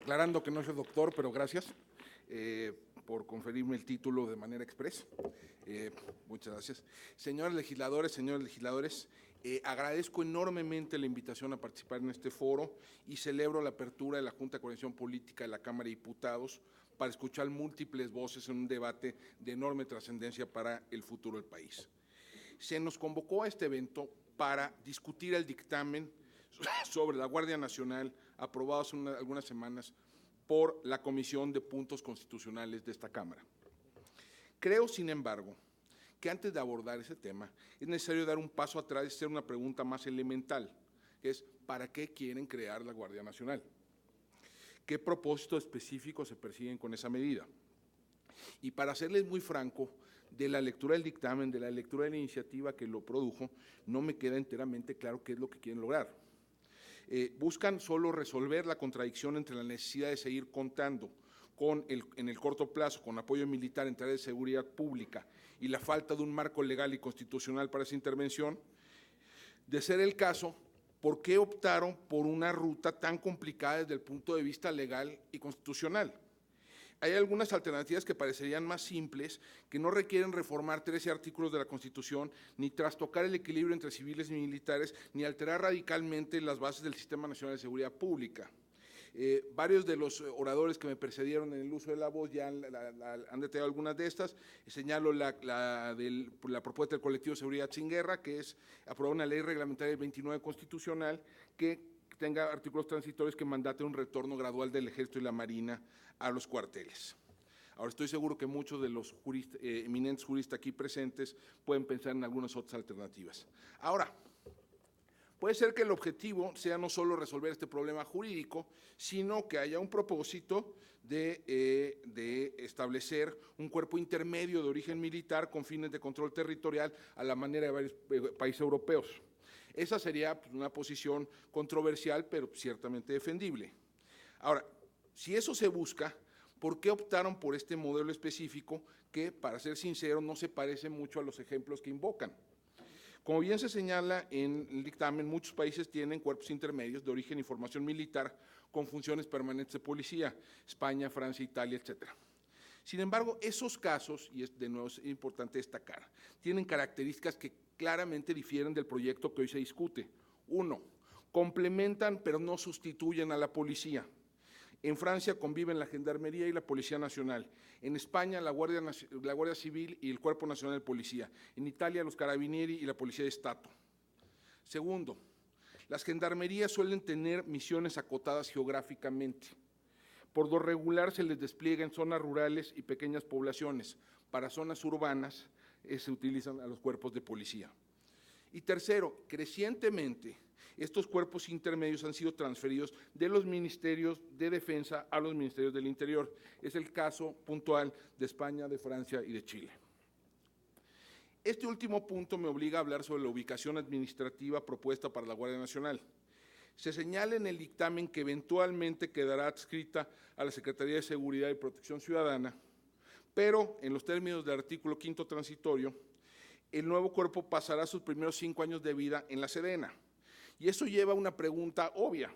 Aclarando que no soy doctor, pero gracias por conferirme el título de manera express. Muchas gracias. Señores legisladores, agradezco enormemente la invitación a participar en este foro y celebro la apertura de la Junta de Coordinación Política de la Cámara de Diputados para escuchar múltiples voces en un debate de enorme trascendencia para el futuro del país. Se nos convocó a este evento para discutir el dictamen sobre la Guardia Nacional aprobado hace algunas semanas por la Comisión de Puntos Constitucionales de esta Cámara. Creo, sin embargo, que antes de abordar ese tema es necesario dar un paso atrás y hacer una pregunta más elemental, que es ¿para qué quieren crear la Guardia Nacional? ¿Qué propósitos específicos se persiguen con esa medida? Y para serles muy franco, de la lectura del dictamen, de la lectura de la iniciativa que lo produjo, no me queda enteramente claro qué es lo que quieren lograr. Buscan solo resolver la contradicción entre la necesidad de seguir contando en el corto plazo con apoyo militar en tareas de seguridad pública y la falta de un marco legal y constitucional para esa intervención. De ser el caso, ¿por qué optaron por una ruta tan complicada desde el punto de vista legal y constitucional? Hay algunas alternativas que parecerían más simples, que no requieren reformar 13 artículos de la Constitución, ni trastocar el equilibrio entre civiles y militares, ni alterar radicalmente las bases del Sistema Nacional de Seguridad Pública. Varios de los oradores que me precedieron en el uso de la voz ya han detallado algunas de estas. Señalo la propuesta del colectivo Seguridad Sin Guerra, que es aprobar una ley reglamentaria del 29 constitucional que tenga artículos transitorios que mandaten un retorno gradual del Ejército y la Marina a los cuarteles. Ahora, estoy seguro que muchos de los eminentes juristas aquí presentes pueden pensar en algunas otras alternativas. Ahora, puede ser que el objetivo sea no solo resolver este problema jurídico, sino que haya un propósito de establecer un cuerpo intermedio de origen militar con fines de control territorial a la manera de varios países europeos. Esa sería una posición controversial, pero ciertamente defendible. Ahora, si eso se busca, ¿por qué optaron por este modelo específico que, para ser sincero, no se parece mucho a los ejemplos que invocan? Como bien se señala en el dictamen, muchos países tienen cuerpos intermedios de origen y formación militar con funciones permanentes de policía, España, Francia, Italia, etc. Sin embargo, esos casos, y de nuevo es importante destacar, tienen características que claramente difieren del proyecto que hoy se discute. Uno, complementan pero no sustituyen a la policía. En Francia conviven la Gendarmería y la Policía Nacional. En España, la Guardia Civil y el Cuerpo Nacional de Policía. En Italia, los Carabinieri y la Policía de Estado. Segundo, las gendarmerías suelen tener misiones acotadas geográficamente. Por lo regular se les despliega en zonas rurales y pequeñas poblaciones. Para zonas urbanas se utilizan a los cuerpos de policía. Y tercero, crecientemente, estos cuerpos intermedios han sido transferidos de los ministerios de Defensa a los ministerios del Interior. Es el caso puntual de España, de Francia y de Chile. Este último punto me obliga a hablar sobre la ubicación administrativa propuesta para la Guardia Nacional. Se señala en el dictamen que eventualmente quedará adscrita a la Secretaría de Seguridad y Protección Ciudadana, pero en los términos del artículo 5º transitorio, el nuevo cuerpo pasará sus primeros 5 años de vida en la Sedena. Y eso lleva a una pregunta obvia.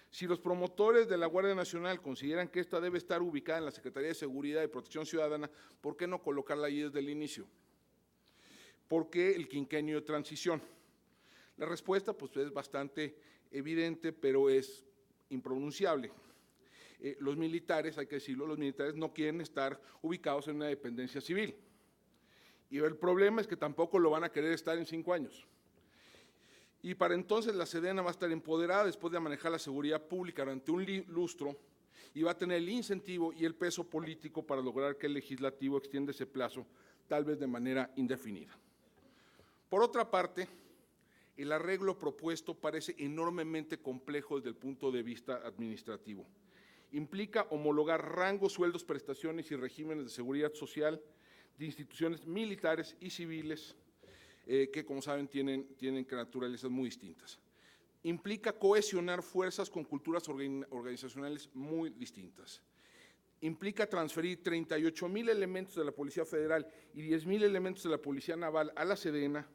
Si los promotores de la Guardia Nacional consideran que esta debe estar ubicada en la Secretaría de Seguridad y Protección Ciudadana, ¿por qué no colocarla allí desde el inicio? ¿Por qué el quinquenio de transición? La respuesta pues, es bastante evidente, pero es impronunciable. Los militares, hay que decirlo, los militares no quieren estar ubicados en una dependencia civil. Y el problema es que tampoco lo van a querer estar en 5 años. Y para entonces la Sedena va a estar empoderada después de manejar la seguridad pública durante un lustro y va a tener el incentivo y el peso político para lograr que el legislativo extienda ese plazo, tal vez de manera indefinida. Por otra parte, el arreglo propuesto parece enormemente complejo desde el punto de vista administrativo. Implica homologar rangos, sueldos, prestaciones y regímenes de seguridad social de instituciones militares y civiles que, como saben, tienen naturalezas muy distintas. Implica cohesionar fuerzas con culturas organizacionales muy distintas. Implica transferir 38,000 elementos de la Policía Federal y 10,000 elementos de la Policía Naval a la Sedena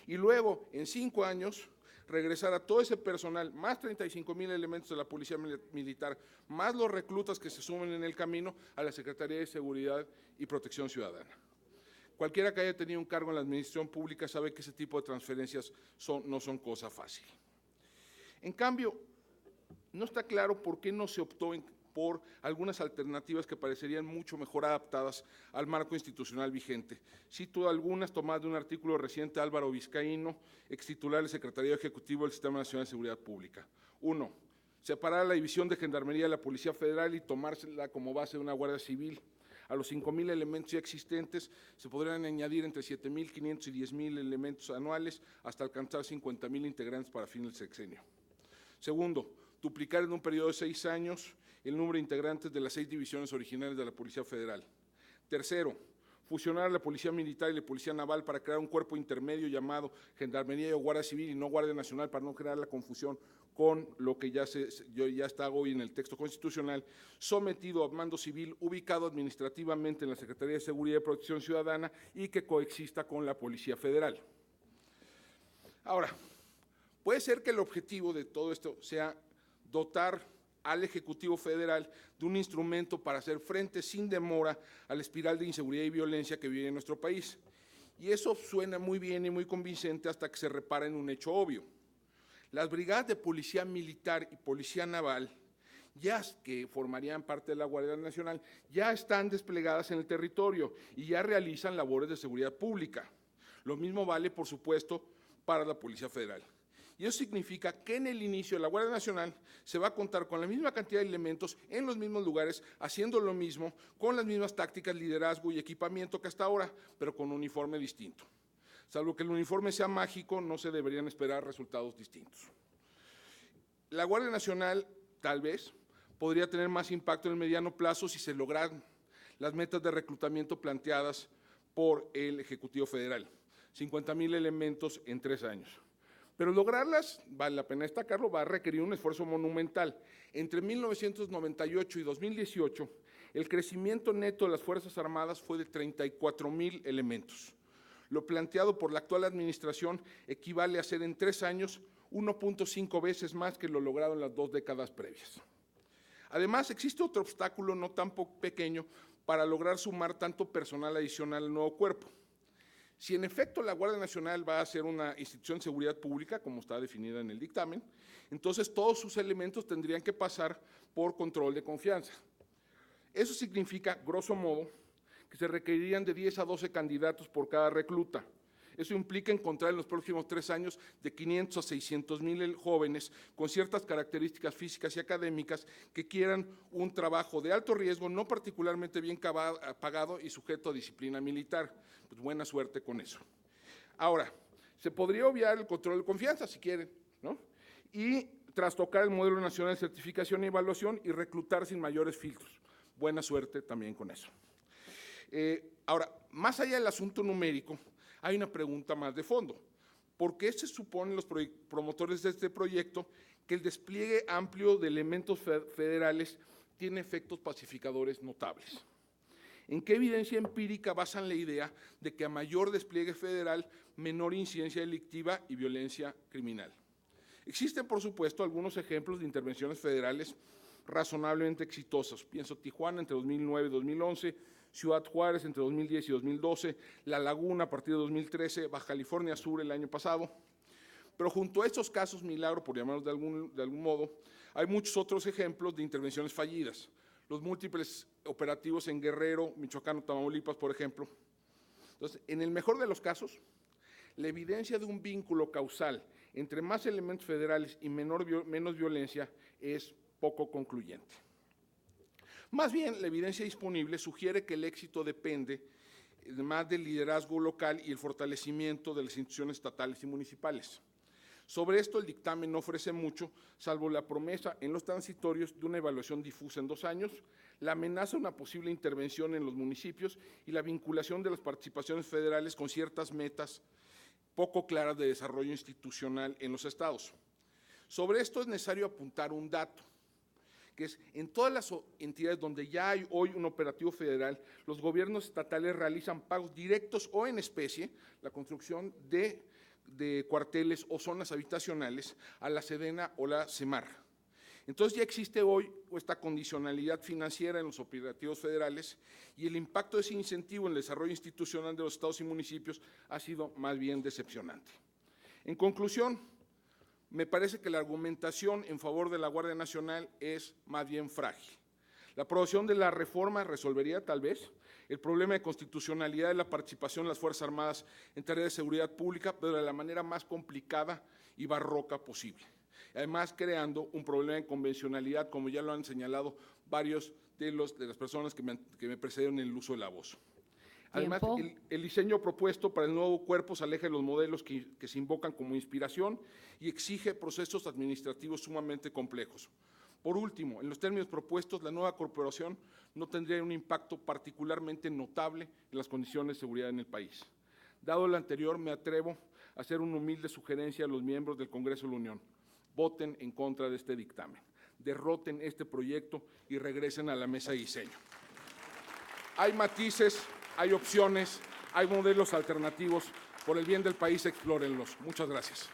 y luego, en 5 años, regresar a todo ese personal, más 35,000 elementos de la Policía Militar, más los reclutas que se sumen en el camino a la Secretaría de Seguridad y Protección Ciudadana. Cualquiera que haya tenido un cargo en la administración pública sabe que ese tipo de transferencias no son cosa fácil. En cambio, no está claro por qué no se optó por algunas alternativas que parecerían mucho mejor adaptadas al marco institucional vigente. Cito algunas tomadas de un artículo reciente de Álvaro Vizcaíno, extitular del Secretariado Ejecutivo del Sistema Nacional de Seguridad Pública. 1. Separar la división de Gendarmería de la Policía Federal y tomársela como base de una Guardia Civil. A los 5,000 elementos ya existentes se podrían añadir entre 7,500 y 10,000 elementos anuales hasta alcanzar 50,000 integrantes para fin del sexenio. Segundo, duplicar en un periodo de 6 años el número de integrantes de las 6 divisiones originales de la Policía Federal. Tercero, fusionar a la Policía Militar y la Policía Naval para crear un cuerpo intermedio llamado Gendarmería o Guardia Civil y no Guardia Nacional para no crear la confusión con lo que ya está hoy en el texto constitucional, sometido a mando civil, ubicado administrativamente en la Secretaría de Seguridad y Protección Ciudadana y que coexista con la Policía Federal. Ahora, puede ser que el objetivo de todo esto sea dotar al Ejecutivo Federal de un instrumento para hacer frente sin demora a la espiral de inseguridad y violencia que vive en nuestro país. Y eso suena muy bien y muy convincente hasta que se repara en un hecho obvio. Las brigadas de Policía Militar y Policía Naval, ya que formarían parte de la Guardia Nacional, ya están desplegadas en el territorio y ya realizan labores de seguridad pública. Lo mismo vale, por supuesto, para la Policía Federal. Y eso significa que en el inicio de la Guardia Nacional se va a contar con la misma cantidad de elementos en los mismos lugares, haciendo lo mismo, con las mismas tácticas, liderazgo y equipamiento que hasta ahora, pero con un uniforme distinto. Salvo que el uniforme sea mágico, no se deberían esperar resultados distintos. La Guardia Nacional, tal vez, podría tener más impacto en el mediano plazo si se logran las metas de reclutamiento planteadas por el Ejecutivo Federal, 50,000 elementos en 3 años. Pero lograrlas, vale la pena destacarlo, va a requerir un esfuerzo monumental. Entre 1998 y 2018, el crecimiento neto de las Fuerzas Armadas fue de 34,000 elementos. Lo planteado por la actual administración equivale a ser en 3 años 1.5 veces más que lo logrado en las 2 décadas previas. Además, existe otro obstáculo no tan pequeño para lograr sumar tanto personal adicional al nuevo cuerpo. Si en efecto la Guardia Nacional va a ser una institución de seguridad pública, como está definida en el dictamen, entonces todos sus elementos tendrían que pasar por control de confianza. Eso significa, grosso modo, que se requerirían de 10 a 12 candidatos por cada recluta. Eso implica encontrar en los próximos 3 años de 500 a 600,000 jóvenes con ciertas características físicas y académicas que quieran un trabajo de alto riesgo, no particularmente bien pagado y sujeto a disciplina militar. Pues buena suerte con eso. Ahora, se podría obviar el control de confianza, si quieren, ¿no? Y trastocar el modelo nacional de certificación y evaluación y reclutar sin mayores filtros. Buena suerte también con eso. Ahora, más allá del asunto numérico, hay una pregunta más de fondo. ¿Por qué se suponen los promotores de este proyecto que el despliegue amplio de elementos federales tiene efectos pacificadores notables? ¿En qué evidencia empírica basan la idea de que a mayor despliegue federal, menor incidencia delictiva y violencia criminal? Existen, por supuesto, algunos ejemplos de intervenciones federales razonablemente exitosas. Pienso Tijuana entre 2009 y 2011, Ciudad Juárez entre 2010 y 2012, La Laguna a partir de 2013, Baja California Sur el año pasado. Pero junto a estos casos milagro, por llamarlos de algún modo, hay muchos otros ejemplos de intervenciones fallidas. Los múltiples operativos en Guerrero, Michoacán, Tamaulipas, por ejemplo. Entonces, en el mejor de los casos, la evidencia de un vínculo causal entre más elementos federales y menos violencia es poco concluyente. Más bien, la evidencia disponible sugiere que el éxito depende más del liderazgo local y el fortalecimiento de las instituciones estatales y municipales. Sobre esto, el dictamen no ofrece mucho, salvo la promesa en los transitorios de una evaluación difusa en 2 años, la amenaza de una posible intervención en los municipios y la vinculación de las participaciones federales con ciertas metas poco claras de desarrollo institucional en los estados. Sobre esto es necesario apuntar un dato, que es en todas las entidades donde ya hay hoy un operativo federal, los gobiernos estatales realizan pagos directos o en especie, la construcción de de cuarteles o zonas habitacionales a la Sedena o la Semar. Entonces ya existe hoy esta condicionalidad financiera en los operativos federales y el impacto de ese incentivo en el desarrollo institucional de los estados y municipios ha sido más bien decepcionante. En conclusión, me parece que la argumentación en favor de la Guardia Nacional es más bien frágil. La aprobación de la reforma resolvería tal vez el problema de constitucionalidad de la participación de las Fuerzas Armadas en tareas de seguridad pública, pero de la manera más complicada y barroca posible. Además, creando un problema de convencionalidad, como ya lo han señalado varios de las personas que me precedieron en el uso de la voz. Además, el diseño propuesto para el nuevo cuerpo se aleja de los modelos que se invocan como inspiración y exige procesos administrativos sumamente complejos. Por último, en los términos propuestos, la nueva corporación no tendría un impacto particularmente notable en las condiciones de seguridad en el país. Dado lo anterior, me atrevo a hacer una humilde sugerencia a los miembros del Congreso de la Unión. Voten en contra de este dictamen, derroten este proyecto y regresen a la mesa de diseño. Hay matices, hay opciones, hay modelos alternativos. Por el bien del país, explórenlos. Muchas gracias.